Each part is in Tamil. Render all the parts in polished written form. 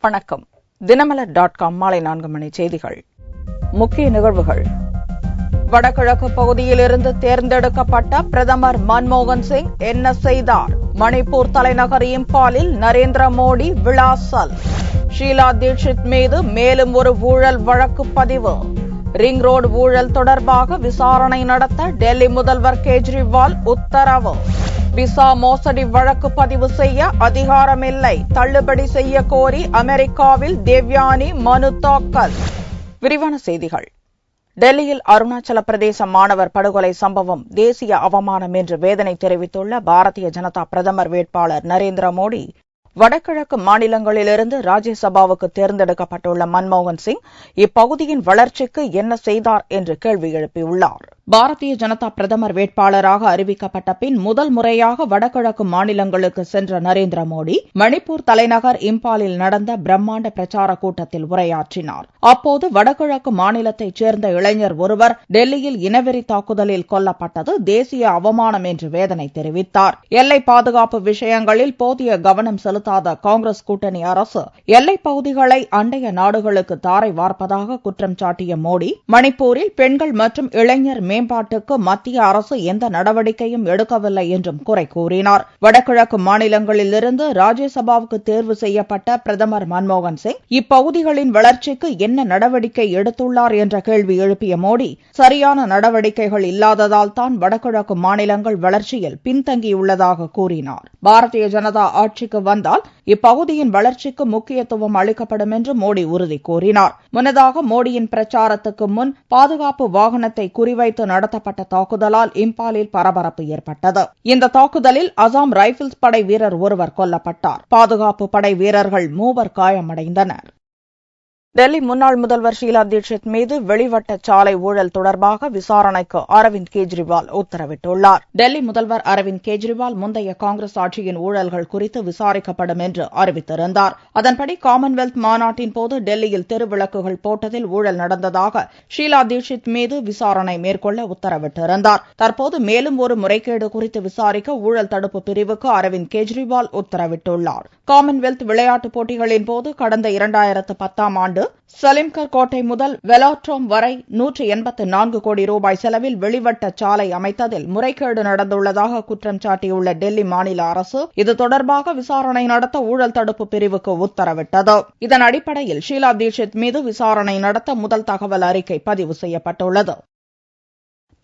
வணக்கம். தினமலர்.com மாலை 4 மணி செய்திகள். முக்கிய நிகழ்வுகள். வடகிழக்கு பகுதியிலிருந்து தேர்ந்தெடுக்கப்பட்ட பிரதமர் மன்மோகன் சிங் என்ன செய்தார்? மணிப்பூர் தலைநகர் இம்பாலில் நரேந்திர மோடி விளாசல். ஷீலா தீட்சித் மீது மேலும் ஒரு ஊழல் வழக்கு பதிவு. ரிங் ரோடு ஊழல் தொடர்பாக விசாரணை நடத்த டெல்லி முதல்வர் கேஜ்ரிவால் உத்தரவு. விசா மோசடி வழக்கு பதிவு செய்ய அதிகாரமில்லை, தள்ளுபடி செய்ய கோரி அமெரிக்காவில் தேவ்யானி மனு தாக்கல். விரிவான செய்திகள். டெல்லியில் அருணாச்சல பிரதேச மாணவர் படுகொலை சம்பவம் தேசிய அவமானம் என்று வேதனை தெரிவித்துள்ள பாரதிய ஜனதா பிரதமர் வேட்பாளர் நரேந்திர மோடி, வடகிழக்கு மாநிலங்களிலிருந்து ராஜ்யசபாவுக்கு தேர்ந்தெடுக்கப்பட்டுள்ள மன்மோகன் சிங் இப்பகுதியின் வளர்ச்சிக்கு என்ன செய்தார் என்று கேள்வி எழுப்பியுள்ளார். பாரதிய ஜனதா பிரதமர் வேட்பாளராக அறிவிக்கப்பட்ட பின் முதல் முறையாக வடகிழக்கு மாநிலங்களுக்கு சென்ற நரேந்திர மோடி மணிப்பூர் தலைநகர் இம்பாலில் நடந்த பிரம்மாண்ட பிரச்சார கூட்டத்தில் உரையாற்றினார். அப்போது வடகிழக்கு மாநிலத்தைச் சேர்ந்த இளைஞர் ஒருவர் டெல்லியில் இனவெறி தாக்குதலில் கொல்லப்பட்டது தேசிய அவமானம் என்று வேதனை தெரிவித்தார். எல்லை பாதுகாப்பு விஷயங்களில் போதிய கவனம் செலுத்தாத காங்கிரஸ் கூட்டணி அரசு எல்லைப் பகுதிகளை அண்டைய நாடுகளுக்கு தாரை வார்ப்பதாக குற்றம் சாட்டிய மோடி, மணிப்பூரில் பெண்கள் மற்றும் இளைஞர் மேம்பாட்டுக்கு மத்திய அரசு எந்த நடவடிக்கையும் எடுக்கவில்லை என்றும் குறை கூறினார். வடகிழக்கு மாநிலங்களிலிருந்து ராஜ்யசபாவுக்கு தேர்வு செய்யப்பட்ட பிரதமர் மன்மோகன் சிங் இப்பகுதிகளின் வளர்ச்சிக்கு என்ன நடவடிக்கை எடுத்துள்ளார் என்ற கேள்வி எழுப்பிய மோடி, சரியான நடவடிக்கைகள் இல்லாததால் தான் வடகிழக்கு மாநிலங்கள் வளர்ச்சியில் பின்தங்கியுள்ளதாக கூறினார். பாரதிய ஜனதா ஆட்சிக்கு வந்தால் இப்பகுதியின் வளர்ச்சிக்கு முக்கியத்துவம் அளிக்கப்படும் என்று மோடி உறுதி கூறினார். முன்னதாக மோடியின் பிரச்சாரத்துக்கு முன் பாதுகாப்பு வாகனத்தை குறிவைத்து நடத்தப்பட்ட தாக்குதலால் இம்பாலில் பரபரப்பு ஏற்பட்டது. இந்த தாக்குதலில் அசாம் ரைபிள்ஸ் படை வீரர் ஒருவர் கொல்லப்பட்டார். பாதுகாப்பு படை வீரர்கள் 3 காயமடைந்தனர். டெல்லி முன்னாள் முதல்வர் ஷீலா தீட்சித் மீது வெளிவட்ட சாலை ஊழல் தொடர்பாக விசாரணைக்கு அரவிந்த் கெஜ்ரிவால் உத்தரவிட்டுள்ளார். டெல்லி முதல்வர் அரவிந்த் கெஜ்ரிவால் முந்தைய காங்கிரஸ் ஆட்சியின் ஊழல்கள் குறித்து விசாரிக்கப்படும் என்று அறிவித்திருந்தார். அதன்படி காமன்வெல்த் மாநாட்டின் போது டெல்லியில் தெருவிளக்குகள் போட்டதில் ஊழல் நடந்ததாக ஷீலா தீட்சித் மீது விசாரணை மேற்கொள்ள உத்தரவிட்டிருந்தார். தற்போது மேலும் ஒரு முறைகேடு குறித்து விசாரிக்க ஊழல் தடுப்பு பிரிவுக்கு அரவிந்த் கெஜ்ரிவால் உத்தரவிட்டுள்ளார். காமன்வெல்த் விளையாட்டுப் போட்டிகளின் போது கடந்த 2010ஆம் ஆண்டு சலிம்கர் கோட்டை முதல் வெலாட்ரோம் வரை 184 கோடி ரூபாய் செலவில் வெளிவட்ட சாலை அமைத்ததில் முறைகேடு நடந்துள்ளதாக குற்றம் சாட்டியுள்ள டெல்லி மாநில அரசு இது தொடர்பாக விசாரணை நடத்த ஊழல் தடுப்பு பிரிவுக்கு உத்தரவிட்டது. இதன் அடிப்படையில் ஷீலா தீட்சித் மீது விசாரணை நடத்த முதல் தகவல் அறிக்கை பதிவு செய்யப்பட்டுள்ளது.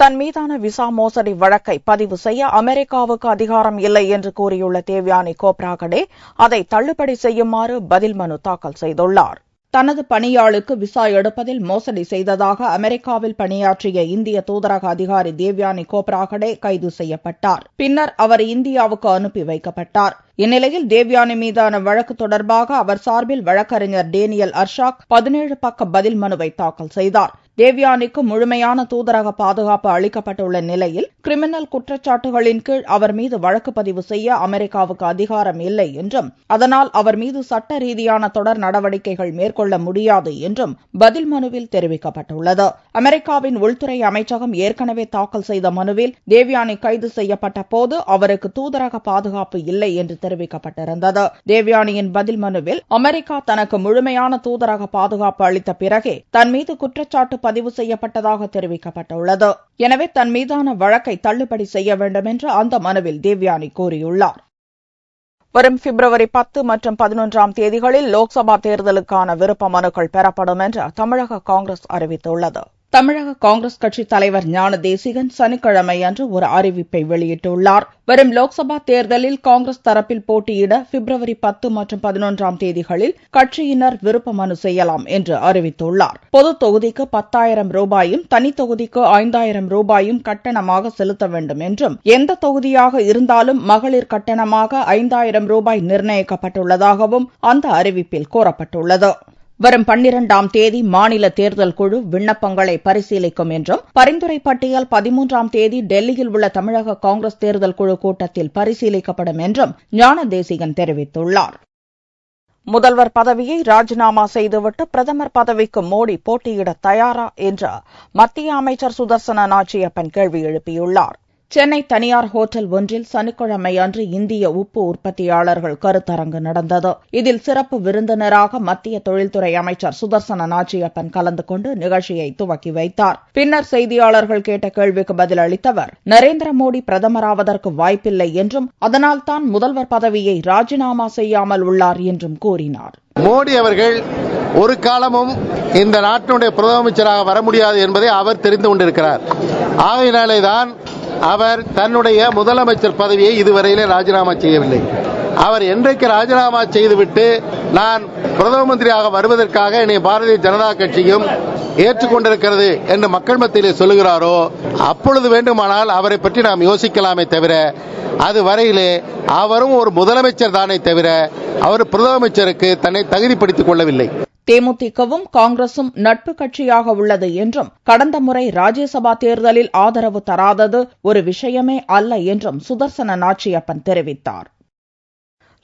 தன் மீதான விசா மோசடி வழக்கை பதிவு செய்ய அமெரிக்காவுக்கு அதிகாரம் இல்லை என்று கூறியுள்ள தேவ்யானி கோப்ராகடே அதை தள்ளுபடி செய்யுமாறு பதில் மனு தாக்கல் செய்துள்ளார். தனது பணியாளுக்கு விசா எடுப்பதில் மோசடி செய்ததாக அமெரிக்காவில் பணியாற்றிய இந்திய தூதரக அதிகாரி தேவ்யானி கோப்ராகடே கைது செய்யப்பட்டார். பின்னர் அவர் இந்தியாவுக்கு அனுப்பி வைக்கப்பட்டார். இந்நிலையில் தேவ்யானி மீதான வழக்கு தொடர்பாக அவர் சார்பில் வழக்கறிஞர் டேனியல் அர்ஷாக் 17 பக்க பதில் மனுவை தாக்கல் செய்தார். தேவ்யானிக்கு முழுமையான தூதரக பாதுகாப்பு அளிக்கப்பட்டுள்ள நிலையில் கிரிமினல் குற்றச்சாட்டுகளின் கீழ் அவர் மீது வழக்கு பதிவு செய்ய அமெரிக்காவுக்கு அதிகாரம் இல்லை என்றும் அதனால் அவர் மீது சட்ட ரீதியான தொடர் நடவடிக்கைகள் மேற்கொள்ள முடியாது என்றும் பதில் மனுவில் தெரிவிக்கப்பட்டுள்ளது. அமெரிக்காவின் உள்துறை அமைச்சகம் ஏற்கனவே தாக்கல் செய்த மனுவில் தேவ்யானி கைது செய்யப்பட்ட போது அவருக்கு தூதரக பாதுகாப்பு இல்லை என்று தெரிவிக்கப்பட்டிருந்தது. தேவ்யானியின் பதில் மனுவில் அமெரிக்கா தனக்கு முழுமையான தூதரக பாதுகாப்பு அளித்த பிறகே தன் மீது குற்றச்சாட்டு பதிவு செய்யப்பட்டதாக தெரிவிக்கப்பட்டுள்ளது. எனவே தன் மீதான வழக்கை தள்ளுபடி செய்ய வேண்டும் என்று அந்த மனுவில் தேவ்யானி கூறியுள்ளார். வரும் பிப்ரவரி 10 மற்றும் 11ஆம் தேதிகளில் லோக்சபா தேர்தலுக்கான விருப்ப மனுக்கள் பெறப்படும் என்று தமிழக காங்கிரஸ் அறிவித்துள்ளது. தமிழக காங்கிரஸ் கட்சித் தலைவர் ஞான தேசிகன் சனிக்கிழமை அன்று ஒரு அறிவிப்பை வெளியிட்டுள்ளார். வரும் லோக்சபா தேர்தலில் காங்கிரஸ் தரப்பில் போட்டியிட பிப்ரவரி 10 மற்றும் 11ஆம் தேதிகளில் கட்சியினர் விருப்ப மனு செய்யலாம் என்று அறிவித்துள்ளார். பொது தொகுதிக்கு 10,000 ரூபாயும் தனி தொகுதிக்கு 5,000 ரூபாயும் கட்டணமாக செலுத்த வேண்டும் என்றும் எந்த தொகுதியாக இருந்தாலும் மகளிர் கட்டணமாக 5,000 ரூபாய் நிர்ணயிக்கப்பட்டுள்ளதாகவும் அந்த அறிவிப்பில் கூறப்பட்டுள்ளது. வரும் 12ஆம் தேதி மாநில தேர்தல் குழு விண்ணப்பங்களை பரிசீலிக்கும் என்றும் பரிந்துரை பட்டியல் 13ஆம் தேதி டெல்லியில் உள்ள தமிழக காங்கிரஸ் தேர்தல் குழு கூட்டத்தில் பரிசீலிக்கப்படும் என்றும் ஞான தேசிகன் தெரிவித்துள்ளார். முதல்வர் பதவியை ராஜினாமா செய்துவிட்டு பிரதமர் பதவிக்கு மோடி போட்டியிட தயாரா என்று மத்திய அமைச்சர் சுதர்சன நாச்சியப்பன் கேள்வி எழுப்பியுள்ளார். சென்னை தனியார் ஹோட்டல் ஒன்றில் சனிக்கிழமை அன்று இந்திய உப்பு உற்பத்தியாளர்கள் கருத்தரங்கு நடந்தது. இதில் சிறப்பு விருந்தினராக மத்திய தொழில்துறை அமைச்சர் சுதர்சன நாச்சியப்பன் கலந்து கொண்டு நிகழ்ச்சியை துவக்கி வைத்தார். பின்னர் செய்தியாளர்கள் கேட்ட கேள்விக்கு பதில் அளித்த அவர், நரேந்திர மோடி பிரதமராவதற்கு வாய்ப்பில்லை என்றும் அதனால்தான் முதல்வர் பதவியை ராஜினாமா செய்யாமல் உள்ளார் என்றும் கூறினார். மோடி அவர்கள் ஒரு காலமும் இந்த நாட்டினுடைய முதலமைச்சராக வர முடியாது என்பதை அவர் தெரிந்து கொண்டிருக்கிறார். ஆகையினாலேதான் அவர் தன்னுடைய முதலமைச்சர் பதவியை இதுவரையிலே ராஜினாமா செய்யவில்லை. அவர் என்றைக்கு ராஜினாமா செய்துவிட்டு நான் பிரதம மந்திரியாக வருவதற்காக என்னை பாரதிய ஜனதா கட்சியும் ஏற்றுக்கொண்டிருக்கிறது என்று மக்கள் மத்தியிலே சொல்லுகிறாரோ அப்பொழுது வேண்டுமானால் அவரை பற்றி நாம் யோசிக்கலாமே தவிர அது வரையிலே அவரும் ஒரு முதலமைச்சர் தானே தவிர அவர் பிரதம தன்னை தகுதிப்படுத்திக் கொள்ளவில்லை. தேமுதிகவும் காங்கிரசும் நட்பு கட்சியாக உள்ளது என்றும் கடந்த முறை ராஜ்யசபா தேர்தலில் ஆதரவு தராதது ஒரு விஷயமே அல்ல என்றும் சுதர்சன நாச்சியப்பன் தெரிவித்தார்.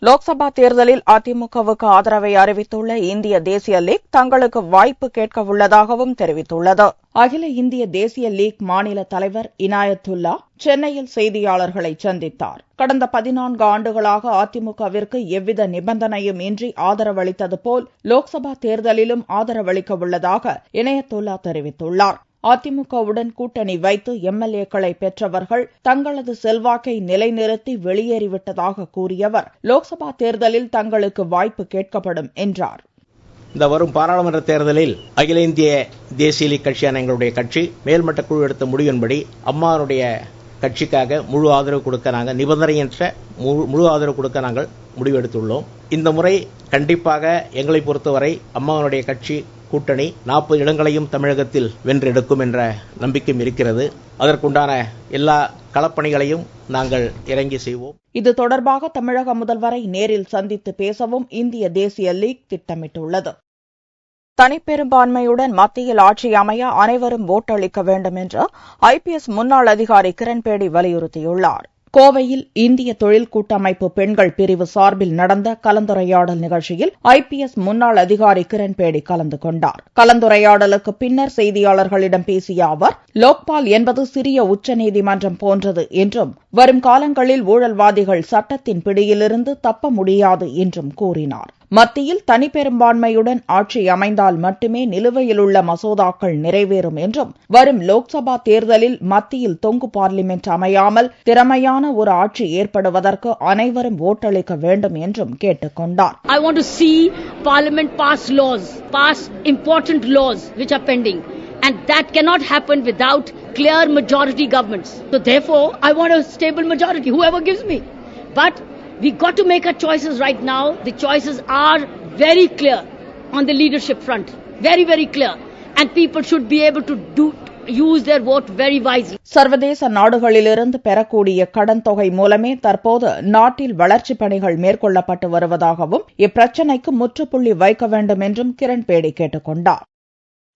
லோக்சபா தேர்தலில் அதிமுகவுக்கு ஆதரவை அறிவித்துள்ள இந்திய தேசிய லீக் தங்களுக்கு வாய்ப்பு கேட்க உள்ளதாகவும் தெரிவித்துள்ளது. அகில இந்திய தேசிய லீக் மாநில தலைவர் இனாயத்துல்லா சென்னையில் செய்தியாளர்களை சந்தித்தார். கடந்த 14 ஆண்டுகளாக அதிமுகவிற்கு எவ்வித நிபந்தனையும் இன்றி ஆதரவளித்தது போல் லோக்சபா தேர்தலிலும் ஆதரவளிக்க உள்ளதாக இனாயத்துல்லா தெரிவித்துள்ளார். அதிமுகவுடன் கூட்டணி வைத்து எம்எல்ஏக்களை பெற்றவர்கள் தங்களது செல்வாக்கை நிலைநிறுத்தி வெளியேறிவிட்டதாக கூறியவர் லோக்சபா தேர்தலில் தங்களுக்கு வாய்ப்பு கேட்கப்படும் என்றார். இந்த வரும் பாராளுமன்ற தேர்தலில் அகில இந்திய தேசிய லீக் கட்சியான எங்களுடைய கட்சி மேல்மட்ட குழு எடுத்த முடிவின்படி அம்மாவுடைய கட்சிக்காக முழு ஆதரவு கொடுக்க நாங்கள் நிபந்தனையற்ற முழு ஆதரவு கொடுக்க நாங்கள் முடிவெடுத்துள்ளோம். இந்த முறை கண்டிப்பாக எங்களை பொறுத்தவரை அம்மாவுடைய கட்சி கூட்டணி 40 இடங்களையும் தமிழகத்தில் வென்றெடுக்கும் என்ற நம்பிக்கை இருக்கிறது. அதற்குண்டான எல்லா களப்பணிகளையும் நாங்கள் இறங்கி செய்வோம். இது தொடர்பாக தமிழக முதல்வரை நேரில் சந்தித்து பேசவும் இந்திய தேசிய லீக் திட்டமிட்டுள்ளது. தனிப்பெரும்பான்மையுடன் மத்தியில் ஆட்சி அமைய அனைவரும் ஓட்டளிக்க வேண்டும் என்று ஐபிஎஸ் முன்னாள் அதிகாரி கிரண்பேடி வலியுறுத்தியுள்ளார். கோவையில் இந்திய தொழில் கூட்டமைப்பு பெண்கள் பிரிவு சார்பில் நடந்த கலந்துரையாடல் நிகழ்ச்சியில் ஐபிஎஸ் முன்னாள் அதிகாரி கிரண்பேடி கலந்து கொண்டார். கலந்துரையாடலுக்கு பின்னர் செய்தியாளர்களிடம் பேசிய அவர், லோக்பால் என்பது சிறிய உச்சநீதிமன்றம் போன்றது என்றும் வரும் காலங்களில் ஊழல்வாதிகள் சட்டத்தின் பிடியிலிருந்து தப்ப முடியாது என்றும் கூறினார். மத்தியில் தனிப்பெரும்பான்மையுடன் ஆட்சி அமைந்தால் மட்டுமே நிலுவையிலுள்ள மசோதாக்கள் நிறைவேறும் என்றும் வரும் லோக்சபா தேர்தலில் மத்தியில் தொங்கு பார்லிமெண்ட் அமையாமல் திறமையான ஒரு ஆட்சி ஏற்படுவதற்கு அனைவரும் ஓட்டளிக்க வேண்டும் என்றும் கேட்டுக் கொண்டார். I want to see Parliament pass important laws which are pending, and that cannot happen without clear majority governments. So therefore, I want a stable majority, whoever gives me. But we got to make our choices right now. The choices are very clear on the leadership front. Very, very clear. And people should be able to use their vote very wisely. சர்வதேச நாடுகளிலிருந்து பெறக்கூடிய கடன் தொகை மூலமே தற்போது நாட்டில் வளர்ச்சிப் பணிகள் மேற்கொள்ளப்பட்டு வருவதாகவும் இப்பிரச்சினைக்கு முற்றுப்புள்ளி வைக்க வேண்டும் என்றும் கிரண்பேடி கேட்டுக் கொண்டார்.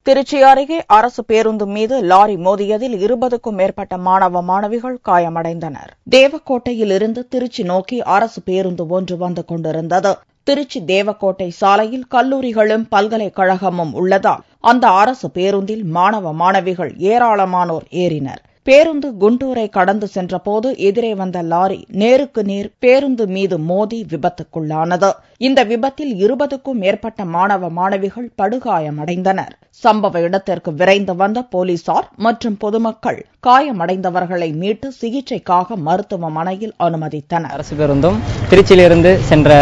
திருச்சி அருகே அரசு பேருந்து மீது லாரி மோதியதில் 20க்கும் மேற்பட்ட மாணவ மாணவிகள் காயமடைந்தனர். தேவக்கோட்டையில் இருந்து திருச்சி நோக்கி அரசு பேருந்து ஒன்று வந்து கொண்டிருந்தது. திருச்சி தேவக்கோட்டை சாலையில் கல்லூரிகளும் பல்கலைக்கழகமும் உள்ளதால் அந்த அரசு பேருந்தில் மாணவ மாணவிகள் ஏராளமானோர் ஏறினர். பேருந்து குண்டூரை கடந்து சென்றபோது எதிரே வந்த லாரி நேருக்கு நேர் பேருந்து மீது மோதி விபத்துக்குள்ளானது. இந்த விபத்தில் 20க்கும் மேற்பட்ட மாணவ மாணவிகள் படுகாயமடைந்தனர். சம்பவ இடத்திற்கு விரைந்து வந்த போலீசார் மற்றும் பொதுமக்கள் காயமடைந்தவர்களை மீட்டு சிகிச்சைக்காக மருத்துவமனையில் அனுமதித்தனர். அரசு பேருந்தும் திருச்சியிலிருந்து சென்ற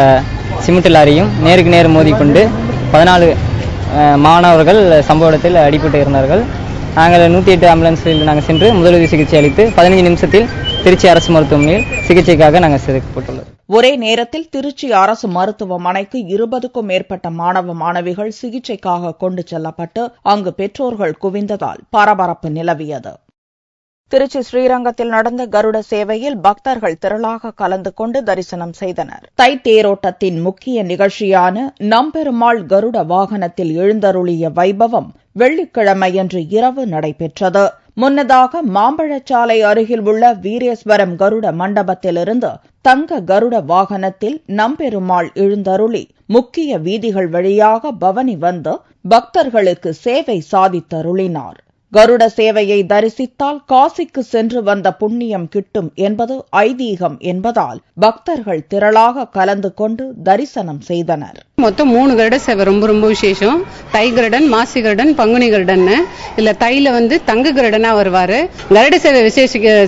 சிமெண்ட் லாரியும் நேருக்கு நேர் மோதிக்கொண்டு 14 மாணவர்கள் சம்பவ இடத்தில் அடிபட்டு இருந்தார்கள். நாங்கள் 108 ஆம்புலன்ஸில் நாங்கள் சென்று முதலுதவி சிகிச்சை அளித்து 15 நிமிஷத்தில் திருச்சி அரசு மருத்துவமனையில் சிகிச்சைக்காக நாங்கள் சேர்க்கப்பட்டுள்ளோம். ஒரே நேரத்தில் திருச்சி அரசு மருத்துவமனைக்கு 20க்கும் மேற்பட்ட மாணவ மாணவிகள் சிகிச்சைக்காக கொண்டு செல்லப்பட்டு அங்கு பெற்றோர்கள் குவிந்ததால் பரபரப்பு நிலவியது. திருச்சி ஸ்ரீரங்கத்தில் நடந்த கருட சேவையில் பக்தர்கள் திரளாக கலந்து கொண்டு தரிசனம் செய்தனர். தை தேரோட்டத்தின் முக்கிய நிகழ்ச்சியான நம்பெருமாள் கருட வாகனத்தில் எழுந்தருளிய வைபவம் வெள்ளிக்கிழமையன்று இரவு நடைபெற்றது. முன்னதாக மாம்பழச்சாலை அருகில் உள்ள வீரேஸ்வரம் கருட மண்டபத்திலிருந்து தங்க கருட வாகனத்தில் நம்பெருமாள் எழுந்தருளி முக்கிய வீதிகள் வழியாக பவனி வந்து பக்தர்களுக்கு சேவை சாதித்தருளினார். கருட சேவையை தரிசித்தால் காசிக்கு சென்று வந்த புண்ணியம் கிட்டும் என்பது ஐதீகம் என்பதால் பக்தர்கள் திரளாக கலந்து கொண்டு தரிசனம் செய்தனர். மொத்தம் 3 கருட சேவை ரொம்ப ரொம்ப விசேஷம். தை கருடன், மாசி கருடன், பங்குனி கருடன். இல்ல தைல தங்க கருடனா வருவாரு. கருட சேவை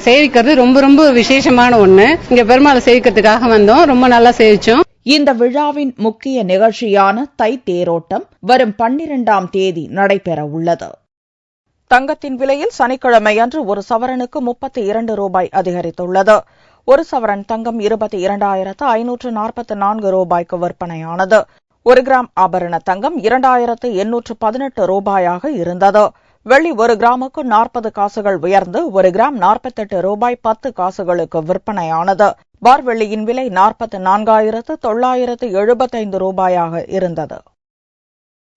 சேவிக்கிறது ரொம்ப ரொம்ப விசேஷமான ஒண்ணு. இங்க பெருமாளை சேவிக்கிறதுக்காக வந்தோம். ரொம்ப நல்லா சேவிச்சோம். இந்த விழாவின் முக்கிய நிகழ்ச்சியான தை தேரோட்டம் வரும் 12ஆம் தேதி நடைபெற உள்ளது. தங்கத்தின் விலையில் சனிக்கிழமையன்று ஒரு சவரனுக்கு 32 ரூபாய் அதிகரித்துள்ளது. ஒரு சவரன் தங்கம் 22,544 ரூபாய்க்கு விற்பனையானது. 1 கிராம் ஆபரண தங்கம் 2,818 ரூபாயாக இருந்தது. வெள்ளி 1 கிராமுக்கு 40 காசுகள் உயர்ந்து 1 கிராம் 48 ரூபாய் 10 காசுகளுக்கு விற்பனையானது. பார் வெள்ளியின் விலை 44,975 ரூபாயாக இருந்தது.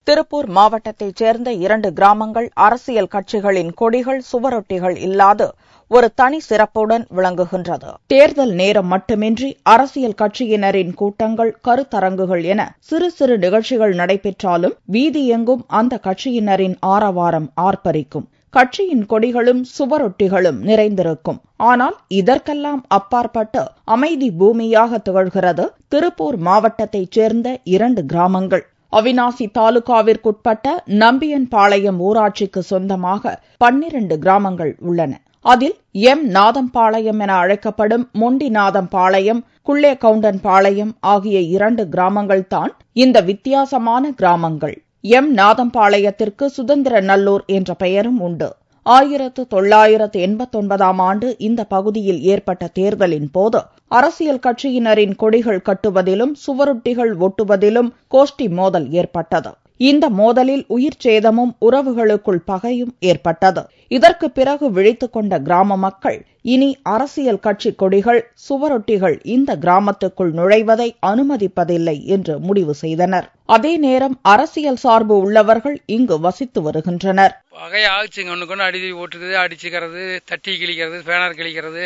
திருப்பூர் மாவட்டத்தைச் சேர்ந்த 2 கிராமங்கள் அரசியல் கட்சிகளின் கொடிகள், சுவரொட்டிகள் இல்லாது ஒரு தனி சிறப்புடன் விளங்குகின்றது. தேர்தல் நேரம் மட்டுமின்றி அரசியல் கட்சியினரின் கூட்டங்கள், கருத்தரங்குகள் என சிறு சிறு நிகழ்ச்சிகள் நடைபெற்றாலும் வீதி எங்கும் அந்த கட்சியினரின் ஆரவாரம் ஆர்ப்பரிக்கும். கட்சியின் கொடிகளும் சுவரொட்டிகளும் நிறைந்திருக்கும். ஆனால் இதற்கெல்லாம் அப்பாற்பட்டு அமைதி பூமியாக திகழ்கிறது திருப்பூர் மாவட்டத்தைச் சேர்ந்த 2 கிராமங்கள். அவிநாசி தாலுகாவிற்குட்பட்ட நம்பியன்பாளையம் ஊராட்சிக்கு சொந்தமாக 12 கிராமங்கள் உள்ளன. அதில் எம் நாதம்பாளையம் என அழைக்கப்படும் மொண்டிநாதம்பாளையம், குள்ளேகவுண்டன்பாளையம் ஆகிய 2 கிராமங்கள்தான் இந்த வித்தியாசமான கிராமங்கள். எம் நாதம்பாளையத்திற்கு சுதந்திரநல்லூர் என்ற பெயரும் உண்டு. 1989ஆம் ஆண்டு இந்த பகுதியில் ஏற்பட்ட தேர்தலின் போது அரசியல் கட்சியினரின் கொடிகள் கட்டுவதிலும் சுவரொட்டிகள் ஒட்டுவதிலும் கோஷ்டி மோதல் ஏற்பட்டது. இந்த மோதலில் உயிர் சேதமும் உறவுகளுக்குள் பகையும் ஏற்பட்டது. இதற்கு பிறகு விழித்துக் கொண்ட கிராம மக்கள் இனி அரசியல் கட்சி கொடிகள், சுவரொட்டிகள் இந்த கிராமத்துக்குள் நுழைவதை அனுமதிப்பதில்லை என்று முடிவு செய்தனர். அதே நேரம் அரசியல் சார்பு உள்ளவர்கள் இங்கு வசித்து வருகின்றனர். பகை ஆச்சுங்க, ஒன்று கொண்டு அடிதி ஓட்டுறது, அடிச்சுக்கிறது, தட்டி கிழிக்கிறது, பேனர் கிழிக்கிறது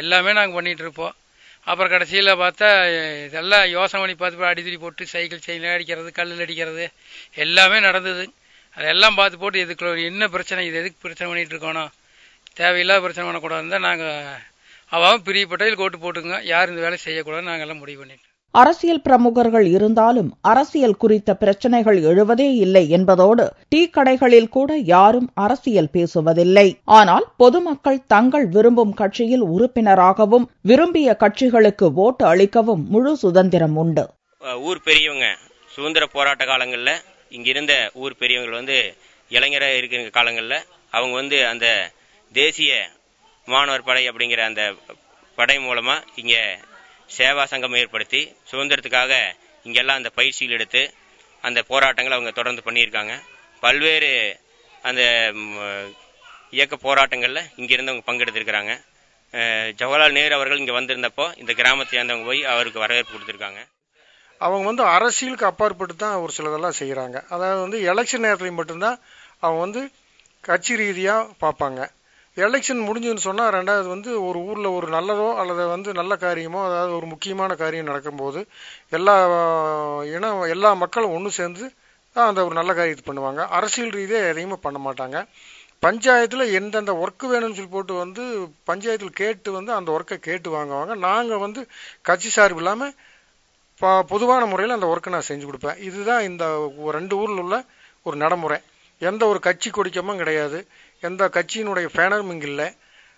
எல்லாமே நாங்கள் பண்ணிட்டு இருப்போம். அப்புறம் கடைசியில் பார்த்தா இதெல்லாம் யோசனை பண்ணி பார்த்து அடித்தடி போட்டு சைக்கிள் செயினில் அடிக்கிறது, கல்லில் அடிக்கிறது எல்லாமே நடந்தது. அதெல்லாம் பார்த்து போட்டு எதுக்கு என்ன பிரச்சனை, இது எதுக்கு பிரச்சனை பண்ணிட்டு இருக்கோம், தேவையில்லாத பிரச்சனை பண்ணக்கூடாதுன்னு தான் நாங்கள் அவன் பிரியப்பட்டதில் கோட்டு போட்டுங்க, யார் இந்த வேலை செய்யக்கூடாதுன்னு நாங்கள் எல்லாம் முடிவு பண்ணிட்டோம். அரசியல் பிரமுகர்கள் இருந்தாலும் அரசியல் குறித்த பிரச்சனைகள் எழுவதே இல்லை என்பதோடு டீ கடைகளில் கூட யாரும் அரசியல் பேசுவதில்லை. ஆனால் பொதுமக்கள் தங்கள் விரும்பும் கட்சியில் உறுப்பினராகவும் விரும்பிய கட்சிகளுக்கு ஓட்டு அளிக்கவும் முழு சுதந்திரம் உண்டு. ஊர் பெரியவங்க சுதந்திர போராட்ட காலங்களில் இங்கிருந்த ஊர் பெரியவங்க இளைஞராக இருக்கிற காலங்களில் அவங்க அந்த தேசிய மாணவர் படை அப்படிங்கிற அந்த படை மூலமா இங்க சேவா சங்கம் ஏற்படுத்தி சுதந்திரத்துக்காக இங்கெல்லாம் அந்த பயிற்சிகள் எடுத்து அந்த போராட்டங்களை அவங்க தொடர்ந்து பண்ணியிருக்காங்க. பல்வேறு அந்த இயக்க போராட்டங்களில் இங்கிருந்தவங்க பங்கெடுத்திருக்கிறாங்க. ஜவஹர்லால் நேரு அவர்கள் இங்கே வந்திருந்தப்போ இந்த கிராமத்தை சேர்ந்தவங்க போய் அவருக்கு வரவேற்பு கொடுத்துருக்காங்க. அவங்க அரசியலுக்கு அப்பாற்பட்டு தான் ஒரு சிலதெல்லாம் செய்கிறாங்க. அதாவது எலெக்ஷன் நேரத்தில் மட்டும்தான் அவங்க கட்சி ரீதியாக பார்ப்பாங்க. எலெக்ஷன் முடிஞ்சுன்னு சொன்னால் ரெண்டாவது ஒரு ஊரில் ஒரு நல்லதோ அல்லது நல்ல காரியமோ, அதாவது ஒரு முக்கியமான காரியம் நடக்கும்போது எல்லா மக்களும் ஒன்று சேர்ந்து தான் அந்த ஒரு நல்ல காரியத்தை பண்ணுவாங்க. அரசியல் ரீதியாக எதையுமே பண்ண மாட்டாங்க. பஞ்சாயத்தில் எந்தெந்த ஒர்க்கு வேணும்னு சொல்லி போட்டு பஞ்சாயத்தில் கேட்டு அந்த ஒர்க்கை கேட்டு வாங்குவாங்க. நாங்கள் கட்சி சார்பு இல்லாமல் பொதுவான முறையில் அந்த ஒர்க்கை நான் செஞ்சு கொடுப்பேன். இதுதான் இந்த 2 ஊரில் உள்ள ஒரு நடைமுறை. எந்த ஒரு கட்சி கொடிக்கமும் கிடையாது, எந்த கட்சியினுடைய பேனரும் இங்கே இல்லை.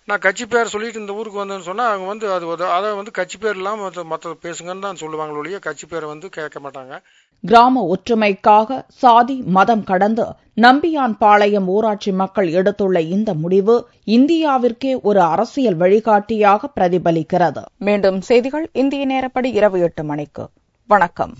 நான் கட்சி பேர் சொல்லிட்டு இந்த ஊருக்கு வந்தேன்னு சொன்னால் அவங்க அதை கட்சி பேர் இல்லாமல் மற்ற பேசுங்கன்னு தான் சொல்லுவாங்க ஒழிய கட்சி பேரை கேட்க மாட்டாங்க. கிராம ஒற்றுமைக்காக சாதி மதம் கடந்து நம்பியான்பாளையம் ஊராட்சி மக்கள் எடுத்துள்ள இந்த முடிவு இந்தியாவிற்கே ஒரு அரசியல் வழிகாட்டியாக பிரதிபலிக்கிறது. மீண்டும் செய்திகள் இந்திய நேரப்படி இரவு 8 மணிக்கு. வணக்கம்.